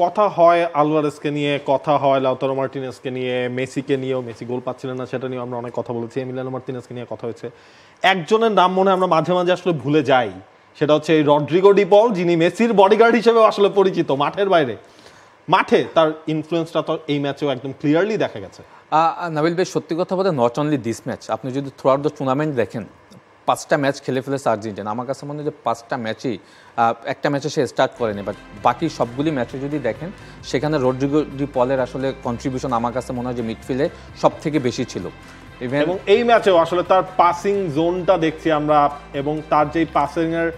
কথা হয় আলভারেজকে নিয়ে, কথা হয় লাউতারো মার্টিনেজকে নিয়ে, মেসিকে নিয়েও, মেসি গোল পাচ্ছিলেন না সেটা নিয়ে আমরা অনেক কথা বলেছি, এমিলিয়ানো মার্টিনেজকে নিয়ে কথা হয়েছে। একজনের নাম মনে হয় আমরা মাঝে মাঝে আসলে ভুলে যাই, সেটা হচ্ছে এই রড্রিগো ডি পল, যিনি মেসির বডিগার্ড হিসেবে আসলে পরিচিত মাঠের বাইরে। মাঠে তার ইনফ্লুয়েন্সটা তো এই ম্যাচেও একদম ক্লিয়ারলি দেখা গেছে। নাবিল ভাই সত্যি কথা বলতে নট অনলি দিস ম্যাচ, আপনি যদি থ্রু আউট দ্য টুর্নামেন্ট দেখেন 5টা ম্যাচ খেলে ফেলেছে আর্জেন্টিনা। আমার কাছে মনে হয় যে 5টা ম্যাচই, একটা ম্যাচে সে স্টার্ট করেনি, বাট বাকি সবগুলি ম্যাচে যদি দেখেন সেখানে রড্রিগো ডি পলের আসলে কন্ট্রিবিউশন আমার কাছে মনে হয় যে মিডফিল্ডে সব থেকে বেশি ছিল। এবং এই ম্যাচেও আসলে তার পাসিং জোনটা দেখছি আমরা, এবং তার যেই পাসিং এর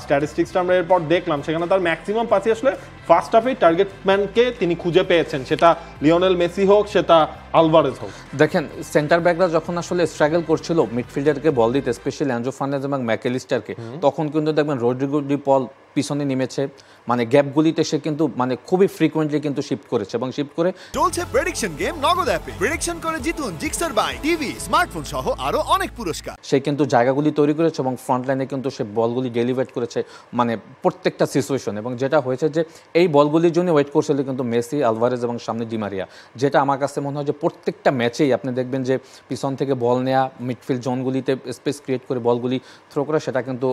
স্ট্যাটিস্টিক্সটা আমরা এরপর দেখলাম, সেখানে তার ম্যাক্সিমাম পাসই আসলে ফার্স্ট হাফে টার্গেট ম্যানকে তিনি খুঁজে পেয়েছেন, সেটা লিওনেল মেসি হোক, সেটা আলভারেজ হোক। দেখেন সেন্টার ব্যাকরা যখন আসলে স্ট্রাগল করছিল মিডফিল্ডারকে বল দিতে, স্পেশালি অ্যানজো ফার্নান্দেজ এবং ম্যাকঅ্যালিস্টারকে, তখন কিন্তু দেখবেন রড্রিগো ডি পল পিছনে নেমেছে, মানে গ্যাপগুলিতে সে কিন্তু মানে খুবই ফ্রিকোয়েন্টলি কিন্তু শিফট করেছে এবং শিফট করে চলছে প্রেডিকশন গেম নগদ অ্যাপে। প্রেডিকশন করে জিতুন জিক্সার বাইক, টিভি, স্মার্টফোন সহ আরো অনেক পুরস্কার। সে কিন্তু জায়গাগুলি তৈরি করেছে এবং ফ্রন্ট লাইনে কিন্তু সে বলগুলি ডেলিভার করেছে, মানে প্রত্যেকটা সিচুয়েশন। এবং যেটা হয়েছে যে এই বলগুলির জন্য ওয়েট করছিল কিন্তু মেসি, আলভারেজ এবং সামনে ডি মারিয়া, যেটা আমার কাছে মনে হয় যে প্রত্যেকটা ম্যাচেই আপনি দেখবেন যে পিছন থেকে বল নেওয়া, মিডফিল্ড জোনগুলিতে স্পেস ক্রিয়েট করে বলগুলি থ্রো করে, সেটা কিন্তু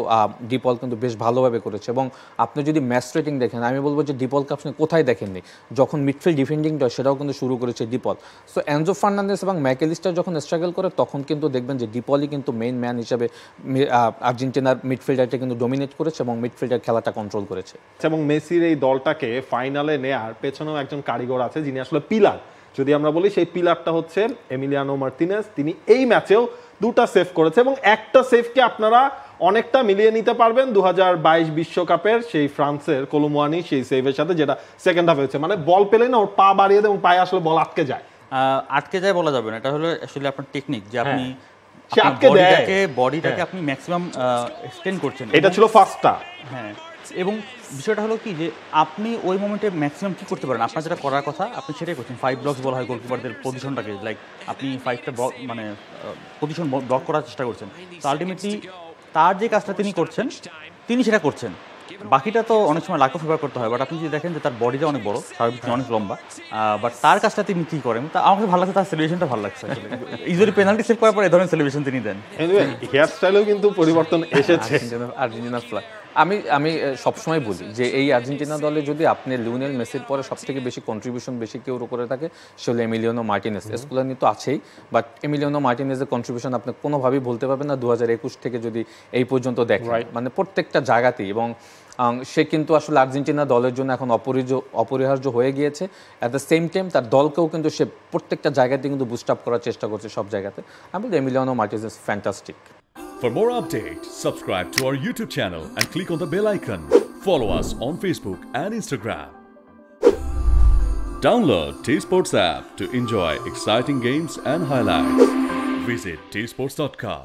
ডি পল কিন্তু বেশ ভালোভাবে করেছে। এবং আপনি যদি ম্যাচ রেটিং দেখেন, আমি বলবো যে ডি পলকে আপনি কোথায় দেখেননি, যখন মিডফিল্ড ডিফেন্ডিংটা সেটাও কিন্তু শুরু করেছে ডি পল। সো অ্যানজো ফার্নান্দেজ এবং ম্যাকঅ্যালিস্টার যখন স্ট্রাগল করে তখন কিন্তু দেখবেন যে ডি পলই কিন্তু মেইন ম্যান হিসেবে আর্জেন্টিনার মিডফিল্ডারটা কিন্তু ডোমিনেট করেছে এবং মিডফিল্ডার খেলাটা কন্ট্রোল করেছে। এবং মেসির এই দলটাকে ফাইনালে নেয়ার পেছনেও একজন কারিগর আছে, যিনি আসলে পিলার। যদি আমরা বলি সেই পিলারটা হচ্ছে এমিলিয়ানো মার্টিনেজ। তিনি এই ম্যাচেও 2টা সেভ করেছে এবং একটা সেভকে আপনারা অনেকটা মিলিয়ে নিতে পারবেন 2022 বিশ্বকাপের সেই ফ্রান্সের কোলোমুয়ানি সেই সেভের সাথে, যেটা সেকেন্ড হাফে হয়েছে। মানে বল পেলে না ওর পা বাড়িয়ে দেয় এবং পায়ে আসলে বল আটকে যায়। আটকে যায় বলা যাবে না, এটা হলো আসলে আপনার টেকনিক, যে আপনি বডিটাকে আপনি ম্যাক্সিমাম এক্সটেন্ড করছেন। এটা ছিল ফার্স্টটা। হ্যাঁ, এবং বিষয়টা হলো কি যে আপনি ওই মোমেন্টে ম্যাক্সিমাম কি করতে পারেন, আপনার যেটা করার কথা আপনি সেটাই করছেন। 5 ব্লকস বলা হয় গোলকিপারদের পজিশনটাকে, লাইক আপনি 5টা মানে পজিশন ব্লক করার চেষ্টা করছেন। তো আলটিমেটলি তার যে কাজটা তিনি করছেন, তিনি সেটা করছেন। বাকিটা তো অনেক সময় লাক অফ ফেভার করতে হয়, বাট আপনি যদি দেখেন যে তার বডিটা অনেক বড়, স্বাভাবিক অনেক লম্বা, বাট তার কাজটা তিনি কী করেন, তা আমাকে ভালো লাগছে, তার সেলিব্রেশনটা ভালো লাগছে। ইউজুয়ালি পেনাল্টি সেভ করার পর এই ধরনের সেলিব্রেশন তিনি দেন। হেয়ার স্টাইলেও কিন্তু পরিবর্তন এসেছে আর্জেন্টিনার ফ্ল্যাগ। আমি সবসময় বলি যে এই আর্জেন্টিনা দলে যদি আপনি লিওনেল মেসির পরে সবথেকে বেশি কন্ট্রিবিউশন বেশি কেউ করে থাকে, সে হলো এমিলিয়ানো মার্টিনেজ। স্কুলানি তো আছেই, বাট এমিলিয়ানো মার্টিনেজের কন্ট্রিবিউশন আপনি কোনোভাবেই বলতে পারবেন না 2021 থেকে যদি এই পর্যন্ত দেখেন, মানে প্রত্যেকটা জায়গাতেই। এবং সে কিন্তু আসলে আর্জেন্টিনা দলের জন্য এখন অপরিহার্য হয়ে গিয়েছে। অ্যাট দ্য সেম টাইম তার দলকেও কিন্তু সে প্রত্যেকটা জায়গাতে কিন্তু বুস্ট আপ করার চেষ্টা করছে, সব জায়গাতে। আমি বলি Emiliano Martinez is fantastic. For more updates, subscribe to our YouTube channel and click on the bell icon. Follow us on Facebook and Instagram. Download T-Sports app to enjoy exciting games and highlights. Visit tsports.com.